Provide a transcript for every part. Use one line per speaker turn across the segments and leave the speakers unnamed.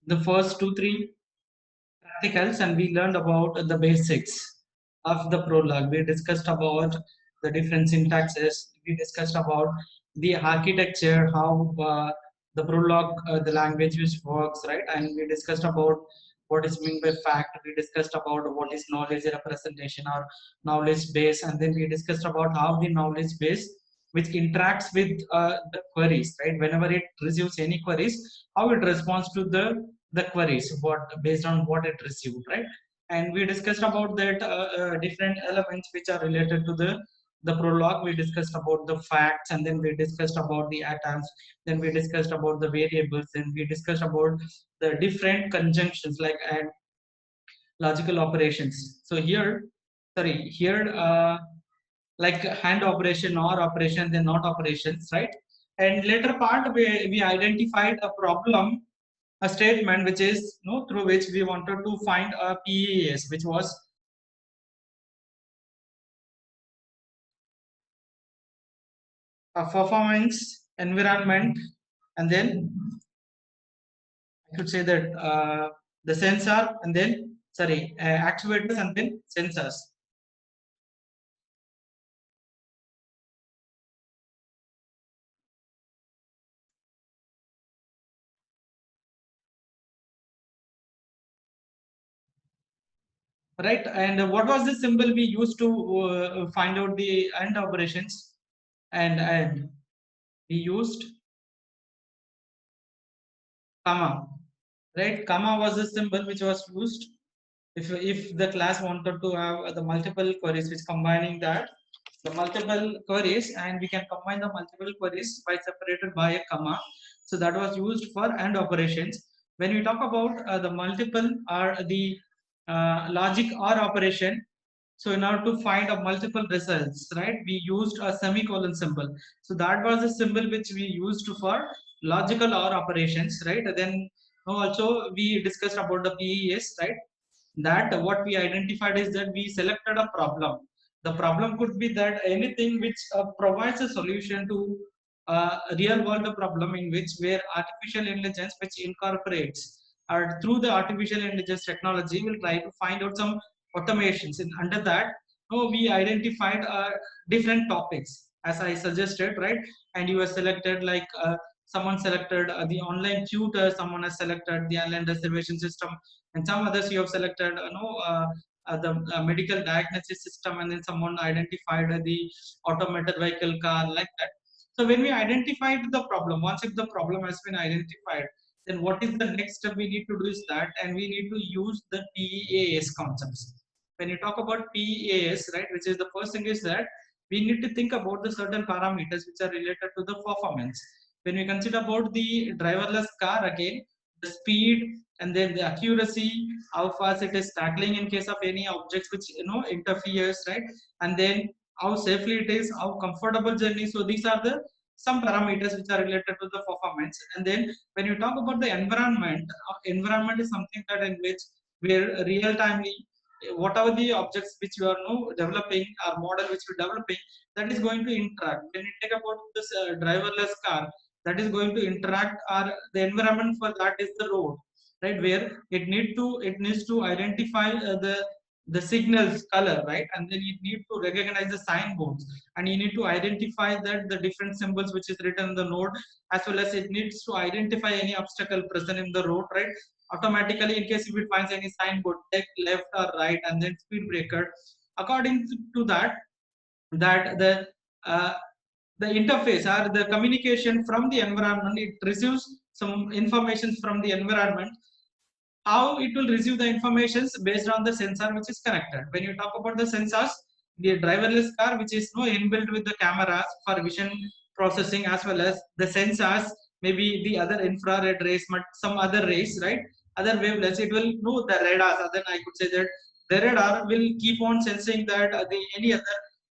the first 2 3 practicals, and we learned about the basics of the prologue. We discussed about the different syntaxes. We discussed about the architecture, how the prologue, the language which works, right? And we discussed about what is meant by fact. We discussed about what is knowledge representation or knowledge base, and then we discussed about how the knowledge base which interacts with the queries, right? Whenever it receives any queries, how it responds to the queries, what based on what it received, right? And we discussed about that different elements which are related to the prologue. We discussed about the facts, and then we discussed about the atoms, then we discussed about the variables, and we discussed about the different conjunctions like and logical operations. So here, sorry, here like hand operation or operation, then not operations, right? And later part we identified a problem, a statement which is through which we wanted to find a PES, which was a performance environment, and then I could say that the sensor, and then sorry, actuators, and then sensors. Right, and what was the symbol we used to find out the AND operations? And we used comma, right? Comma was the symbol which was used if the class wanted to have the multiple queries which combining that the multiple queries, and we can combine the multiple queries by separated by a comma. So that was used for AND operations. When we talk about the multiple or the logic or operation, so in order to find a multiple results, right, we used a semicolon symbol. So that was the symbol which we used for logical or operations, right? Then also we discussed about the PES, right? That what we identified is that we selected a problem. The problem could be that anything which provides a solution to a real world problem, in which where artificial intelligence which incorporates or through the artificial intelligence technology will try to find out some automations. And under that, we identified different topics as I suggested, right? And you were selected like someone selected the online tutor, someone has selected the online reservation system, and some others you have selected the medical diagnosis system, and then someone identified the automated vehicle car, like that. So when we identified the problem, once if the problem has been identified, then what is the next step we need to do is that, and we need to use the PEAS concepts. When you talk about PEAS, right, which is the first thing is that we need to think about the certain parameters which are related to the performance. When we consider about the driverless car, again the speed, and then the accuracy, how fast it is tackling in case of any objects which interferes, right? And then how safely it is, how comfortable journey. So these are the some parameters which are related to the performance. And then when you talk about the environment, environment is something that in which where real timely whatever the objects which you are developing or model which you're developing, that is going to interact. When you take about this driverless car, that is going to interact, or the environment for that is the road, right? Where it needs to identify the signals color, right? And then you need to recognize the signboards, and you need to identify that the different symbols which is written in the node, as well as it needs to identify any obstacle present in the road, right? Automatically, in case if it finds any signboard, take left or right, and then speed breaker. According to that, uh, the interface or the communication from the environment, it receives some information from the environment, how it will receive the informations based on the sensor which is connected. When you talk about the sensors, the driverless car which is inbuilt with the cameras for vision processing, as well as the sensors, maybe the other infrared rays, but some other rays, right? Other wavelengths, it will know the radars. Then I could say that the radar will keep on sensing that the any other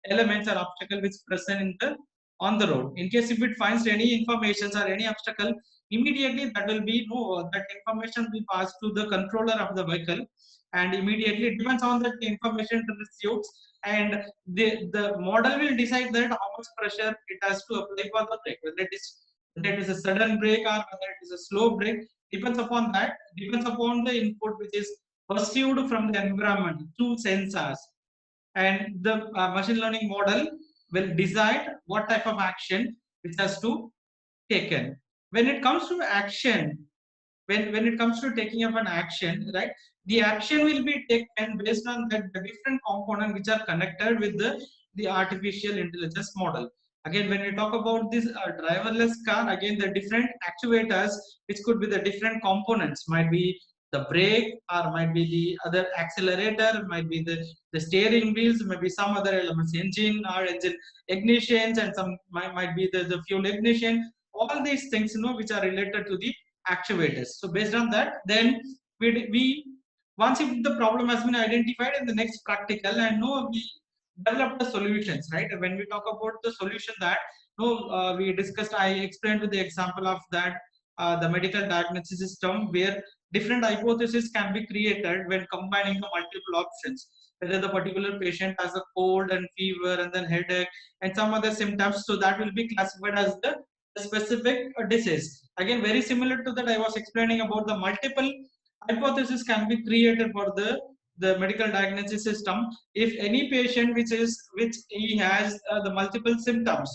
elements or obstacle which present in the on the road. In case if it finds any informations or any obstacle, immediately that will be that information will pass to the controller of the vehicle, and immediately it depends on that information it receives, and the model will decide that how much pressure it has to apply for the brake, whether it is whether it is a sudden break or whether it is a slow break, depends upon that, depends upon the input which is perceived from the environment through sensors. And the machine learning model will decide what type of action which has to taken. When it comes to action, when it comes to taking up an action, right, the action will be taken based on the different components which are connected with the artificial intelligence model. Again, when we talk about this driverless car, again the different actuators which could be the different components, might be the brake or might be the other accelerator, might be the steering wheels, maybe some other elements, engine or engine ignitions, and some might be the fuel ignition. All these things, which are related to the actuators. So based on that, then we once if the problem has been identified in the next practical, and we develop the solutions, right? When we talk about the solution, that we discussed, I explained with the example of that the medical diagnosis system, where different hypotheses can be created when combining the multiple options, whether the particular patient has a cold and fever and then headache and some other symptoms, so that will be classified as the specific disease. Again, very similar to that, I was explaining about the multiple hypothesis can be created for the medical diagnosis system. If any patient which he has the multiple symptoms,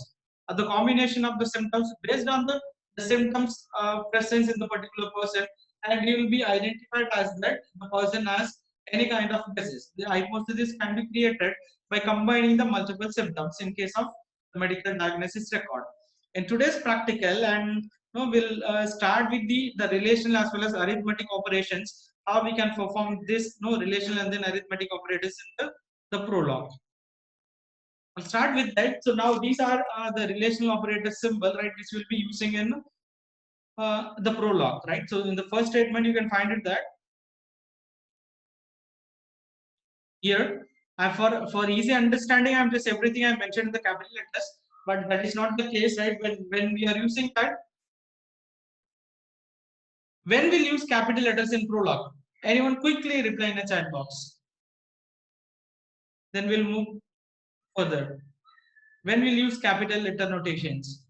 the combination of the symptoms based on the symptoms presence in the particular person, and he will be identified as that the person has any kind of disease. The hypothesis can be created by combining the multiple symptoms in case of the medical diagnosis record. In today's practical, and we'll start with the relational as well as arithmetic operations, how we can perform this relational and then arithmetic operators in the prologue. I'll start with that. So now these are the relational operator symbol, right, which we'll be using in the prologue, right? So in the first statement, you can find it that here, for easy understanding, I'm just everything I mentioned in the capital letters, but that is not the case, right? When we are using that, when we'll use capital letters in prologue, anyone quickly reply in the chat box. Then we'll move further. When we'll use capital letter notations.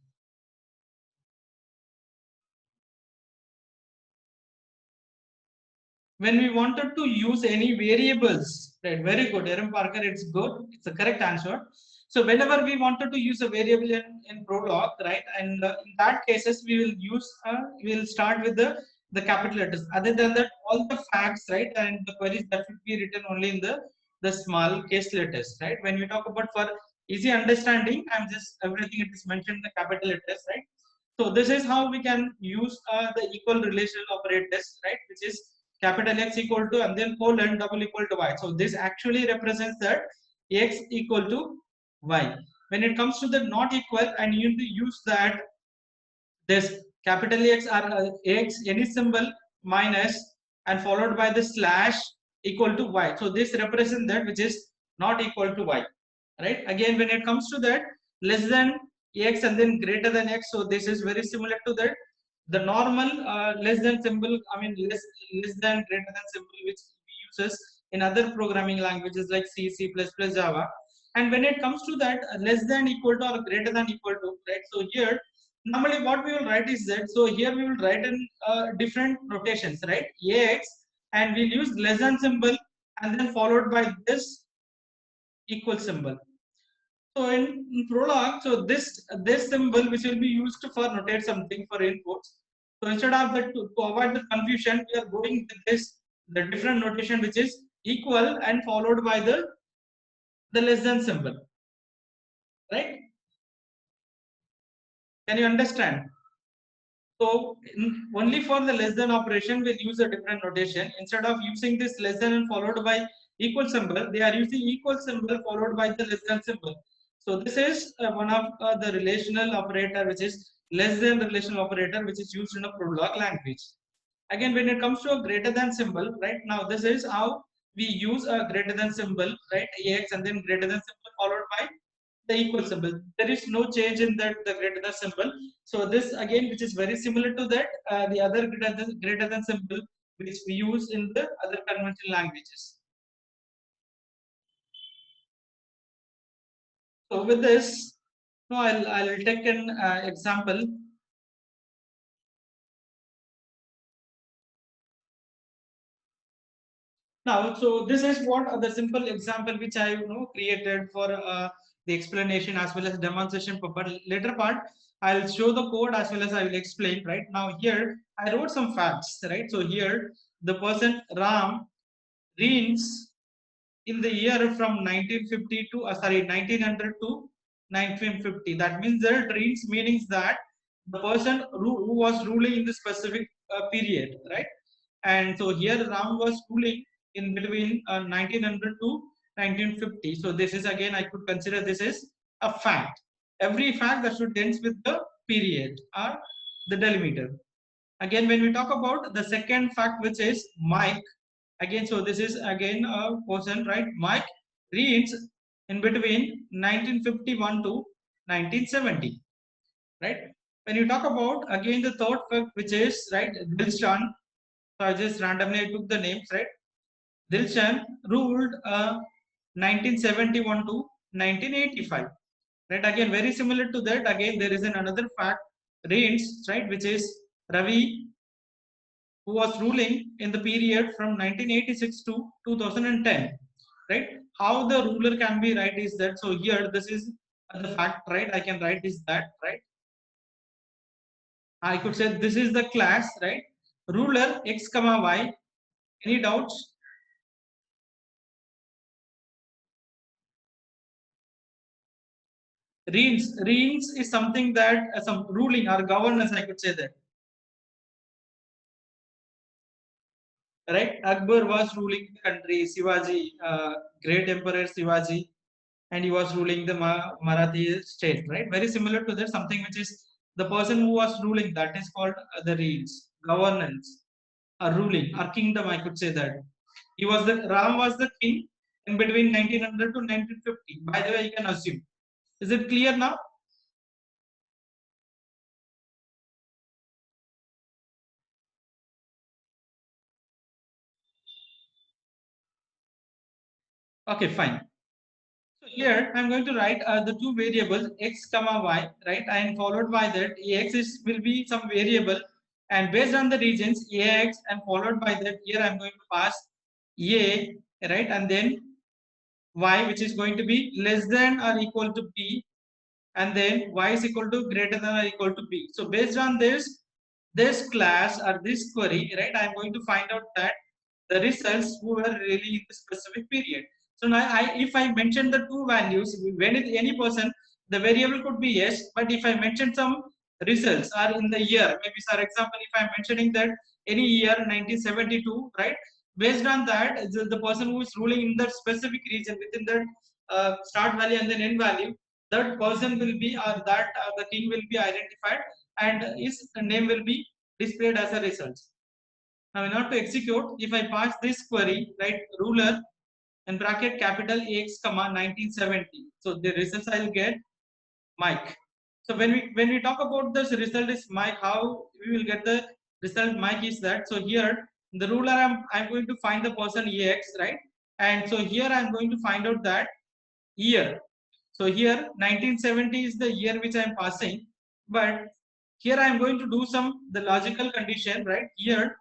When we wanted to use any variables, right? Very good, Aaron Parker, it's good. It's the correct answer. So whenever we wanted to use a variable in prologue, right? And in that cases, we will use, we'll start with the capital letters. Other than that, all the facts, right? And the queries that will be written only in the small case letters, right? When we talk about for easy understanding, I'm just everything it is mentioned in the capital letters, right? So this is how we can use the equal relational operators, right? Which is capital X equal to and then colon double equal to Y. So this actually represents that X equal to Y. When it comes to the not equal, and you need to use that this capital X or X any symbol minus and followed by the slash equal to Y. So this represents that which is not equal to Y, right? Again, when it comes to that less than X and then greater than X, so this is very similar to that the normal less than symbol, I mean less than greater than symbol which we uses in other programming languages like C, C++, Java. And when it comes to that less than equal to or greater than equal to, right? So here normally what we will write is that, so here we will write in different notations, right? Ax, and we'll use less than symbol and then followed by this equal symbol. So in prologue, so this symbol which will be used for notate something for inputs. So instead of that, to avoid the confusion, we are going with this the different notation which is equal and followed by the less than symbol, right? Can you understand? So only for the less than operation, we'll use a different notation. Instead of using this less than and followed by equal symbol, they are using equal symbol followed by the less than symbol. So this is one of the relational operator, which is less than relational operator, which is used in a Prolog language. Again, when it comes to a greater than symbol, right now this is how we use a greater than symbol, right? Ax and then greater than symbol followed by the equal symbol. There is no change in that the greater than symbol. So this again, which is very similar to that the other greater than symbol which we use in the other conventional languages. So with this, no, I'll take an example. Now, so this is what the simple example which I created for the explanation as well as demonstration. But later part, I'll show the code as well as I will explain. Right now, here I wrote some facts. Right, so here the person Ram reigns in the year from 1950 to 1900 to 1950. That means the reigns meanings that the person who was ruling in the specific period, right? And so here Ram was ruling in between 1900 to 1950. So this is again I could consider this is a fact. Every fact that should ends with the period or the delimiter. Again, when we talk about the second fact, which is Mike, again, so this is again a person, right? Mike reads in between 1951 to 1970, right? When you talk about again the third fact, which is right, Dilshan. So I just randomly I took the names, right? Dilshan ruled 1971 to 1985, right? Again, very similar to that. Again, there is another fact, reigns, right, which is Ravi, who was ruling in the period from 1986 to 2010, right? How the ruler can be right is that, so here this is the fact, right? I can write is that, right? I could say this is the class, right? Ruler x comma y. Any doubts? Reigns is something that some ruling or governance, I could say that, right? Akbar was ruling the country, Shivaji, great emperor Shivaji, and he was ruling the Marathi state, right? Very similar to that, something which is the person who was ruling, that is called the reigns, governance, or ruling, or kingdom, I could say that. He was the Ram was the king in between 1900 to 1950. By the way, you can assume. Is it clear now? Okay, fine. So here I'm going to write the two variables x comma y, right? And followed by that ax is will be some variable, and based on the regions ax, and followed by that here I'm going to pass a, right? And then y, which is going to be less than or equal to b, and then y is equal to greater than or equal to b. So based on this class or this query, right, I'm going to find out that the results who were really in the specific period. So now if I mention the two values, when it, any person, the variable could be yes, but if I mention some results are in the year, maybe for example, if I'm mentioning that any year 1972, right, based on that, the person who is ruling in that specific region within that start value and then end value, that person will be, or that the king will be identified, and his name will be displayed as a result. Now, in order to execute, if I pass this query, right, ruler in bracket capital AX comma 1970, so the results I'll get Mike. So when we talk about this result is Mike, how we will get the result Mike is that. So here the ruler I'm going to find the person AX, right, and so here I'm going to find out that year. So here 1970 is the year which I am passing, but here I am going to do some the logical condition, right? Here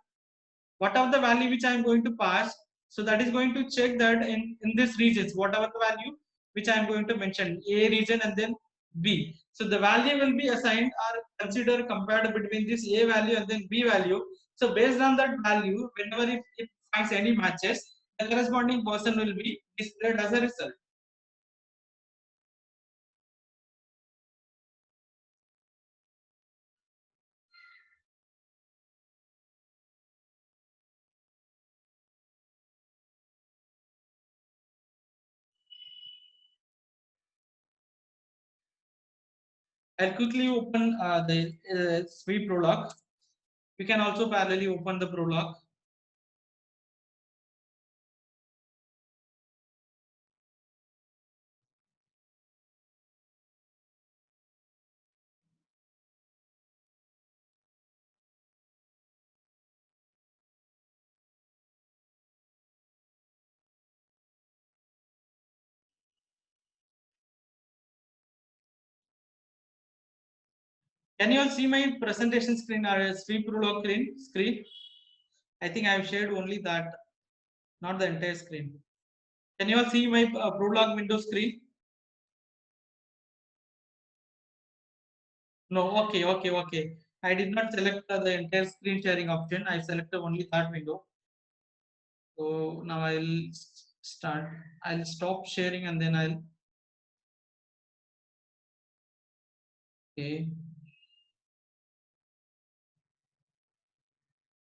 whatever the value which I am going to pass, so that is going to check that in this regions, whatever the value which I am going to mention, A region and then B. So the value will be assigned or consider compared between this A value and then B value. So based on that value, whenever it finds any matches, the corresponding person will be displayed as a result. I'll quickly open the sweep prologue. We can also parallelly open the prologue. Can you all see my presentation screen or sweep prologue screen? I think I have shared only that. not the entire screen. Can you all see my Prolog window screen? No, okay. I did not select the entire screen sharing option. I selected only that window. So now I'll start. I'll stop sharing and then okay.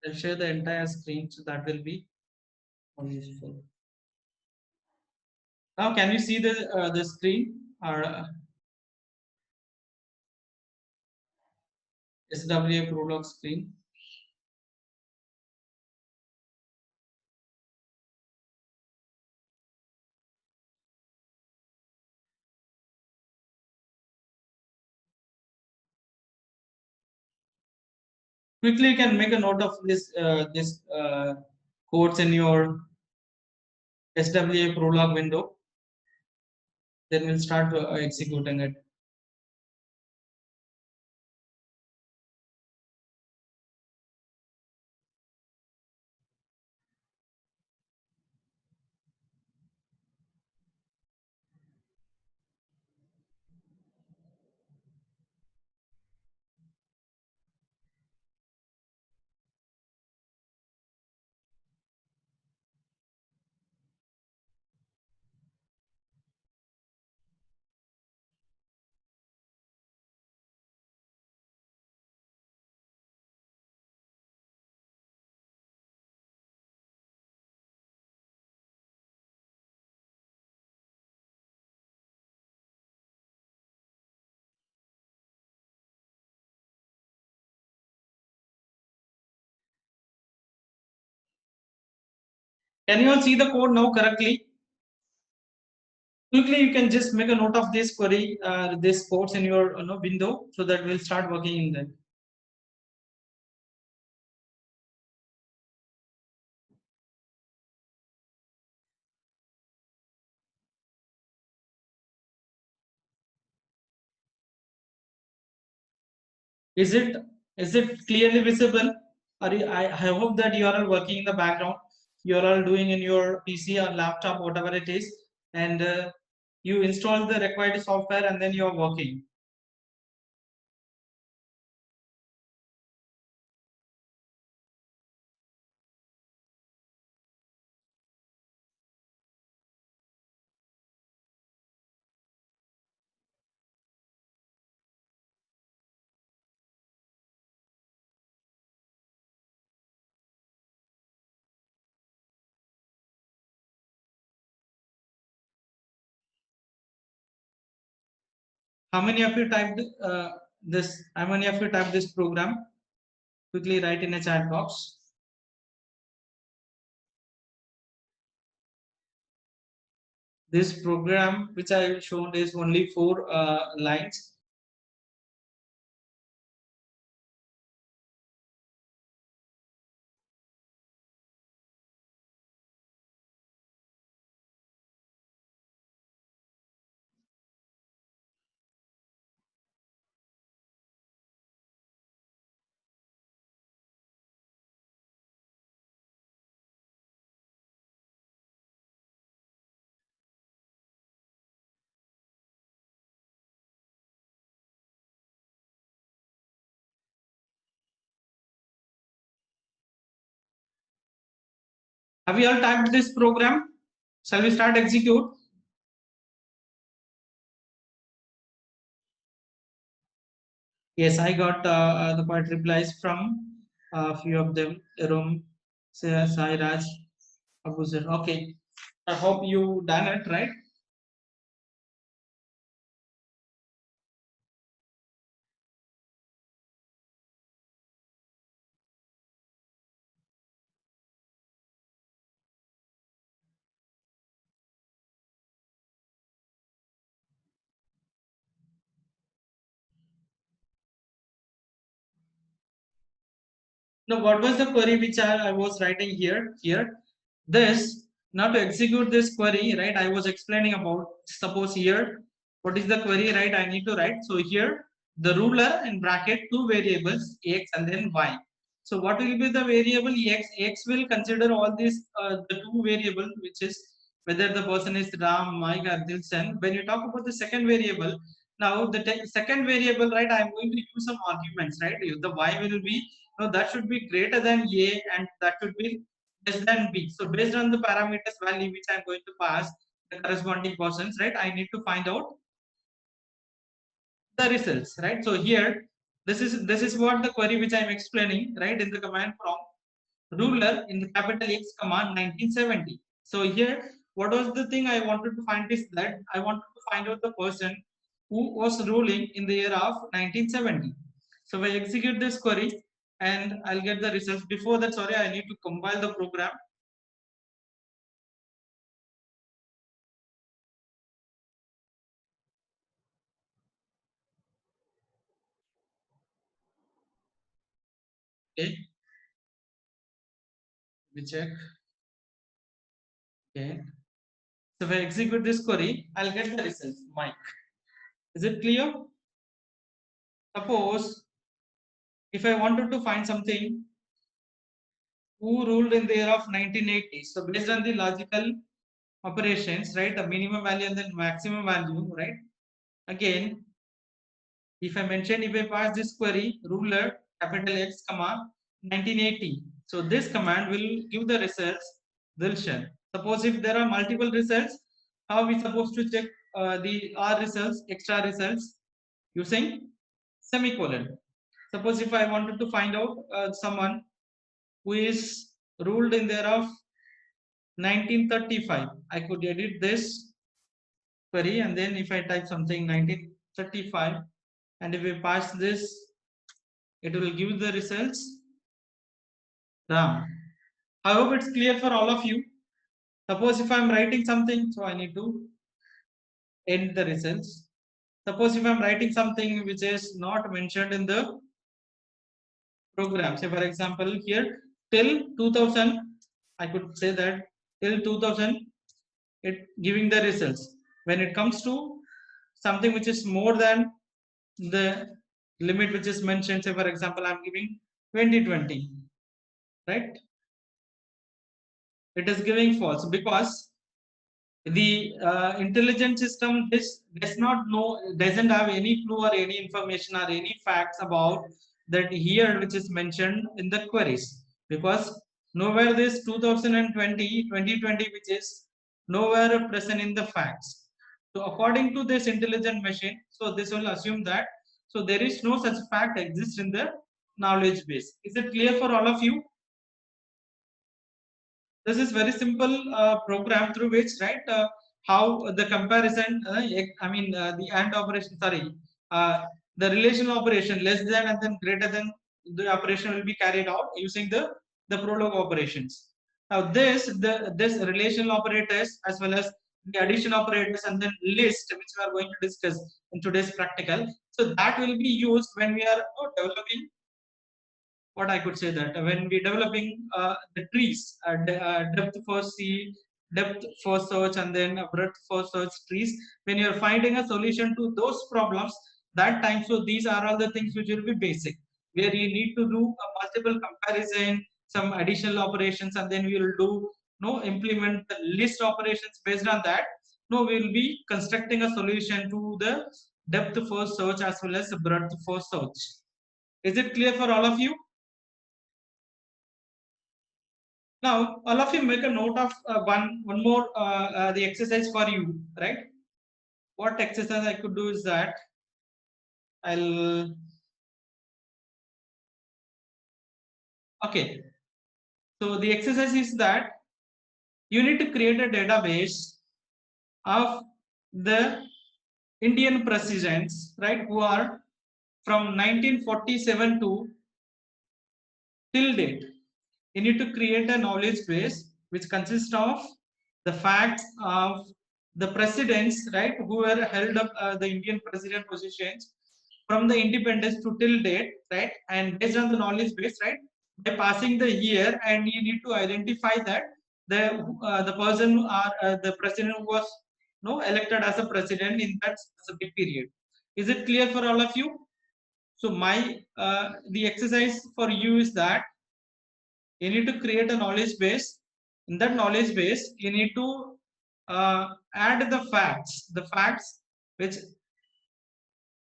I'll share the entire screen, so that will be more useful. Now, can you see the screen or SWA Prolog screen? Quickly, you can make a note of this codes in your SWA Prolog window. Then we'll start executing it. Can you all see the code now correctly? Quickly, you can just make a note of this query, this codes in your window, so that we'll start working in that. Is it clearly visible? I hope that you are all working in the background. You are all doing in your PC or laptop, whatever it is, and you install the required software, and then you are working. How many of you typed this? How many of you typed this program? Quickly write in a chat box. This program, which I have shown, is only 4 lines. Have you all typed this program? Shall we start execute? Yes, I got the point replies from a few of them. Rum, Sai Raj, Abuzar. Okay, I hope you done it right. Now, what was the query which I was writing here? This, now to execute this query, right? I was explaining about, suppose here, what is the query, right? I need to write. So here, the ruler in bracket, 2 variables, x and then y. So what will be the variable x? X will consider all these the two variables, which is whether the person is Ram, Mike, or Dilson. When you talk about the second variable, now the second variable, right? I am going to use some arguments, right? The y will be no, that should be greater than a, and that should be less than b. So based on the parameters value which I am going to pass the corresponding persons, right? I need to find out the results, right? So here, this is what the query which I am explaining, right? In the command prompt, ruler in the capital X command 1970. So here, what was the thing I wanted to find is that I wanted to find out the person who was ruling in the year of 1970. So I execute this query and I'll get the results. Before that, sorry, I need to compile the program. Okay, we check. Okay. So if I execute this query, I'll get the results. Mike. Is it clear? Suppose if I wanted to find something who ruled in the year of 1980. So based on the logical operations, right, the minimum value and then maximum value, right? Again, if I mention, if I pass this query, ruler capital X comma 1980. So this command will give the results Dilshan. Suppose if there are multiple results, how are we supposed to check the R results, extra results using semicolon. Suppose if I wanted to find out someone who is ruled in the year of 1935, I could edit this query and then if I type something 1935 and if we pass this, it will give the results Ram. I hope it's clear for all of you. Suppose if I'm writing something, so I need to end the results. Suppose if I'm writing something which is not mentioned in the program, say for example here till 2000, I could say that till 2000 it giving the results. When it comes to something which is more than the limit which is mentioned, say for example I'm giving 2020, right? It is giving false because the intelligent system does not know, doesn't have any clue or any information or any facts about that here which is mentioned in the queries, because nowhere this 2020 2020 which is nowhere present in the facts. So according to this intelligent machine, so this will assume that so there is no such fact exists in the knowledge base. Is it clear for all of you? This is very simple program through which, right, how the comparison the and operation, sorry, uh, the relational operation less than and then greater than the operation will be carried out using the prolog operations. Now this relational operators as well as the addition operators and then list which we are going to discuss in today's practical, so that will be used when we are developing, what I could say that when we're developing the trees, depth first seed, depth first search, and then breadth first search trees, when you're finding a solution to those problems, that time, so these are all the things which will be basic, where you need to do a multiple comparison, some additional operations, and then we will do no implement the list operations based on that. No, we will be constructing a solution to the depth first search as well as the breadth first search. Is it clear for all of you? Now, all of you make a note of one more the exercise for you, right? What exercise I could do is that I'll okay. So the exercise is that you need to create a database of the Indian presidents, right, who are from 1947 to till date. You need to create a knowledge base which consists of the facts of the presidents, right, who were held up the Indian president positions from the independence to till date, right, and based on the knowledge base, right, by passing the year, and you need to identify that the person or the president who was no elected as a president in that specific period. Is it clear for all of you? So my the exercise for you is that You need to create a knowledge base. In that knowledge base, you need to add the facts which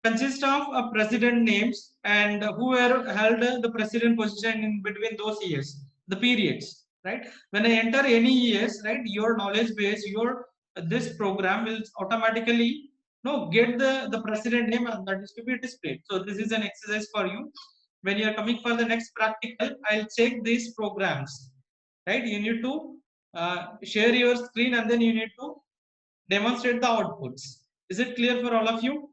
consist of a president names and who were held the president position in between those years, the periods, right? When I enter any years, right, your knowledge base, your this program will automatically no get the president name and that is to be displayed. So this is an exercise for you. When you are coming for the next practical, I'll check these programs, right? You need to share your screen and then you need to demonstrate the outputs. Is it clear for all of you?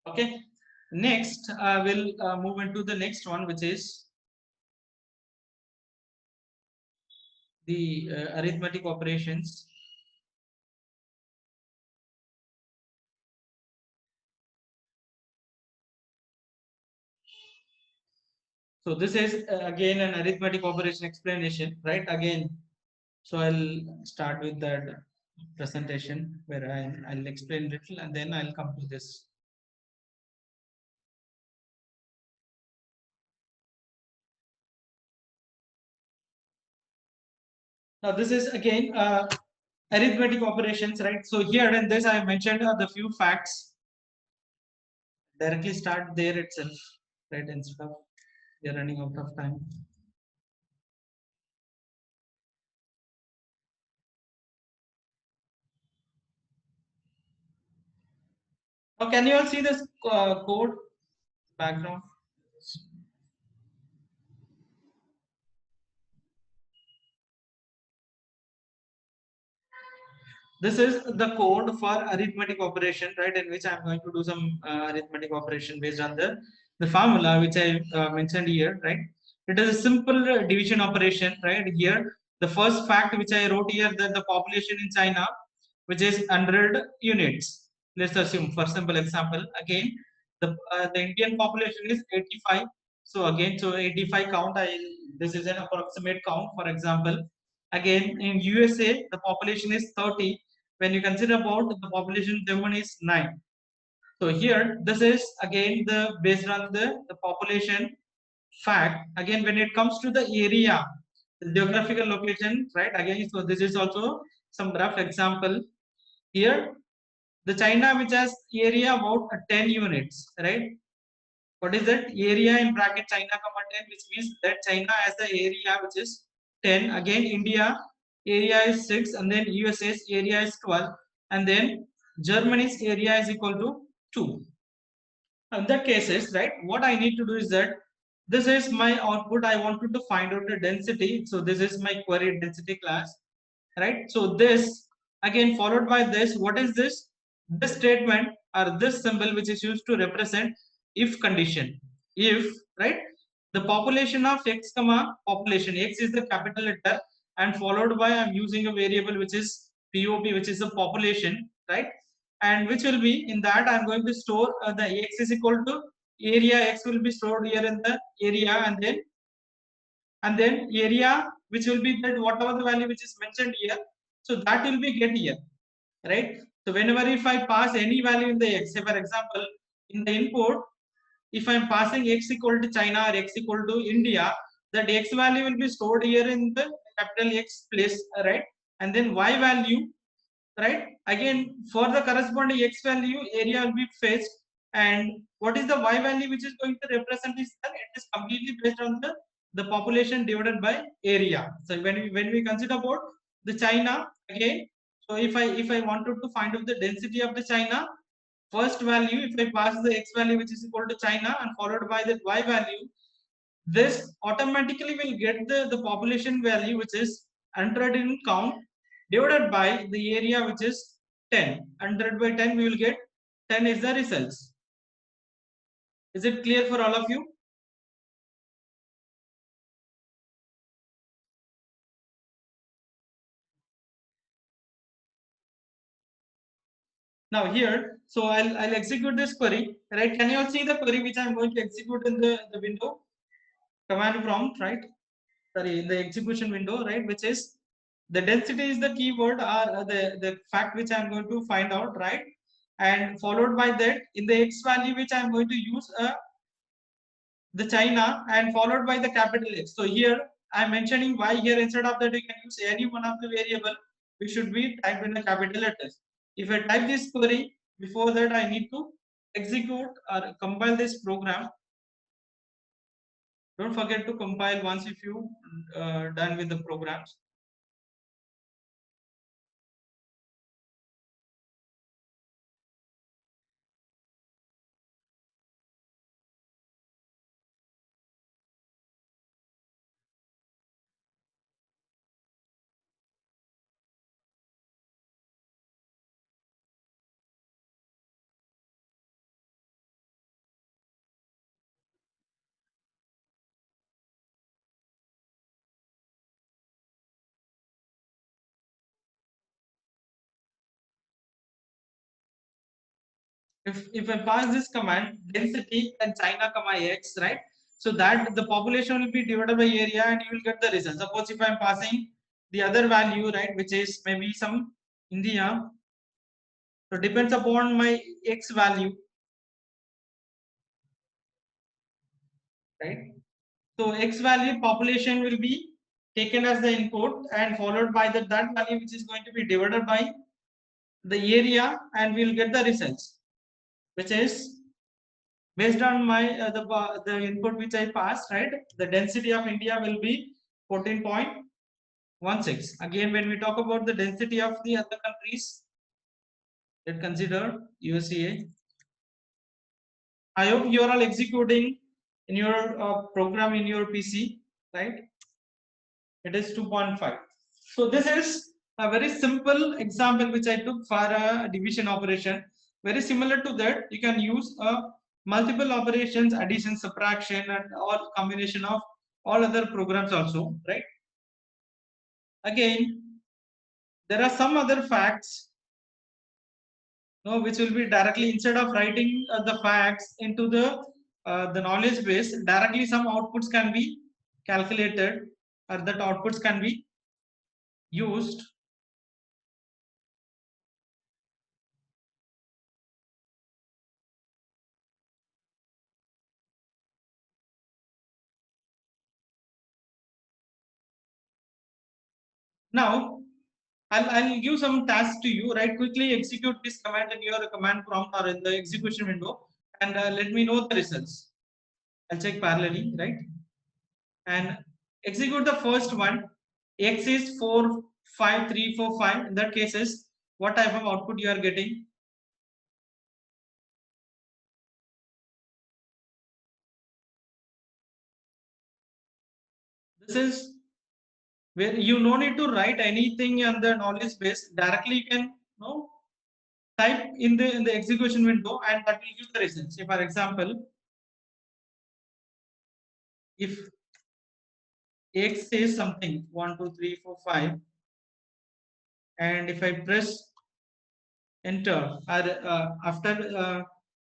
Okay. Next, I will move into the next one, which is the arithmetic operations. So this is again an arithmetic operation explanation, right? Again, so I'll start with that presentation where I'll explain little and then I'll come to this. Now this is again arithmetic operations, right? So here in this I have mentioned the few facts. Directly start there itself, right? Instead of we are running out of time. Now can you all see this code background? This is the code for arithmetic operation, right? In which I'm going to do some arithmetic operation based on the formula which I mentioned here, right? It is a simple division operation, right? Here, the first fact which I wrote here that the population in China, which is 100 units. Let's assume, for simple example, again, the Indian population is 85. So again, so 85 count. This is an approximate count. For example, again in USA, the population is 30 when you consider about the population Germany is 9. So here this is again the based on the population fact. Again when it comes to the area, the geographical location, right? Again, so this is also some rough example. Here the China which has area about 10 units, right? What is that area in bracket China comma 10, which means that China has the area which is 10. Again India area is 6 and then USA's area is 12 and then Germany's area is equal to 2. In that cases, right, what I need to do is that this is my output. I wanted to find out the density. So this is my query density class, right? So this again followed by this. What is this? This statement or this symbol which is used to represent if condition. If, right, the population of x comma population, x is the capital letter and followed by I'm using a variable which is pop, which is the population, right? And which will be in that I'm going to store the x is equal to area. X will be stored here in the area and then area which will be that whatever the value which is mentioned here, so that will be get here, right? So whenever if I pass any value in the x, say for example in the input, if I'm passing x equal to China or x equal to India, that x value will be stored here in the capital X place, right? And then y value, right, again for the corresponding x value area will be fetched. And what is the y value which is going to represent is that it is completely based on the population divided by area. So when we consider about the China again, so if I wanted to find out the density of the China, first value if I pass the x value which is equal to China and followed by the y value, this automatically will get the population value which is 100 in count divided by the area which is 10. 100 by 10 we will get 10 is the results. Is it clear for all of you? Now here, so I'll execute this query, right? Can you all see the query which I'm going to execute in the window command prompt, right? Sorry, in the execution window, right? Which is the density is the keyword or the fact which I'm going to find out, right? And followed by that, in the x value which I'm going to use the China and followed by the capital X. So here I'm mentioning why here instead of that you can use any one of the variable which should be typed in the capital letters. If I type this query, before that I need to execute or compile this program. Don't forget to compile once if you done with the programs. If I pass this command density and China comma x, right? So that the population will be divided by area and you will get the result. Suppose if I'm passing the other value, right, which is maybe some India, so depends upon my x value, right? So x value population will be taken as the input and followed by that value which is going to be divided by the area and we'll get the results, which is based on my the input which I passed, right? The density of India will be 14.16. Again, when we talk about the density of the other countries, let's consider USA. I hope you are all executing in your program in your PC, right? It is 2.5. So this is a very simple example which I took for a division operation. Very similar to that, you can use a multiple operations, addition, subtraction, and all combination of all other programs also, right? Again, there are some other facts, no, which will be directly instead of writing the facts into the knowledge base, directly some outputs can be calculated, or that outputs can be used. Now, I'll give some tasks to you, right? Quickly execute this command in your command prompt or in the execution window and let me know the results. I'll check parallelly, right? And execute the first one. X is 45345. In that cases, what type of output you are getting? This is where you no need to write anything on the knowledge base. Directly you can type in the execution window and that will give the results. Say for example, if X says something 1, 2, 3, 4, 5, and if I press enter or after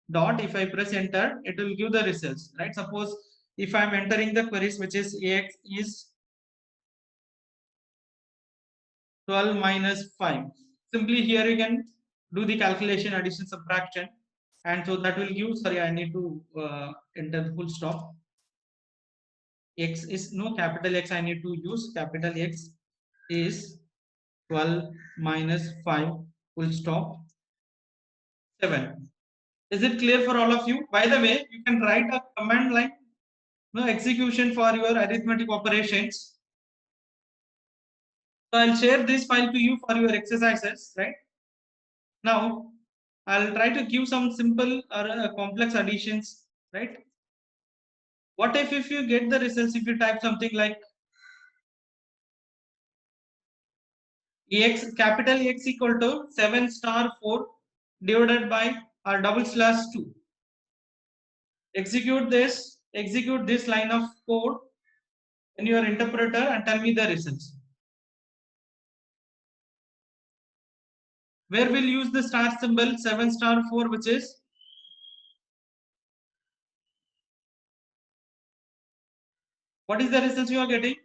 dot, if I press enter, it will give the results, right? Suppose if I'm entering the queries which is X is 12 minus 5. Simply here you can do the calculation, addition, subtraction, and so that will give. Sorry, I need to enter the full stop. X is no capital X. I need to use capital X is 12 minus 5 full stop 7. Is it clear for all of you? By the way, you can write a command line no execution for your arithmetic operations. So I'll share this file to you for your exercises, right? Now I'll try to give some simple or complex additions, right? What if you get the results if you type something like X capital X equal to 7 star 4 divided by or double slash 2. Execute this line of code in your interpreter and tell me the results. Where we'll use the star symbol 7 star 4, which is what is the results you are getting?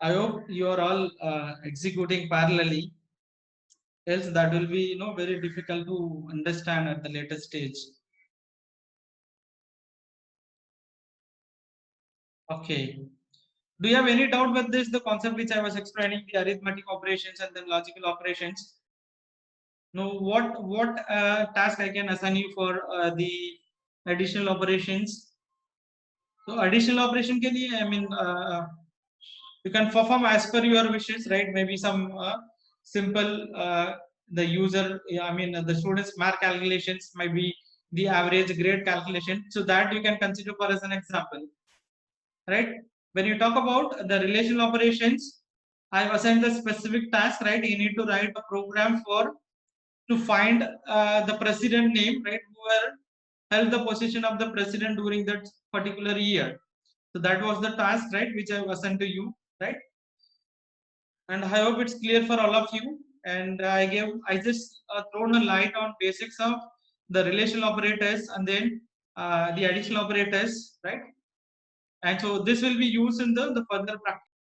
I hope you are all executing parallelly. Else that will be very difficult to understand at the later stage. Okay. Do you have any doubt with this? The concept which I was explaining, the arithmetic operations and then logical operations. Now, what task I can assign you for the additional operations? So additional operation ke liye, I mean, you can perform as per your wishes, right? Maybe some simple the user, I mean, the students' mark calculations might be the average grade calculation. So that you can consider for as an example, right? When you talk about the relational operations, I have assigned the specific task, right? You need to write a program for to find the president name, right? Who held the position of the president during that particular year. So that was the task, right, which I have assigned to you, right? And I hope it's clear for all of you. And I just thrown a light on basics of the relational operators and then the additional operators, right? And so this will be used in the further practice.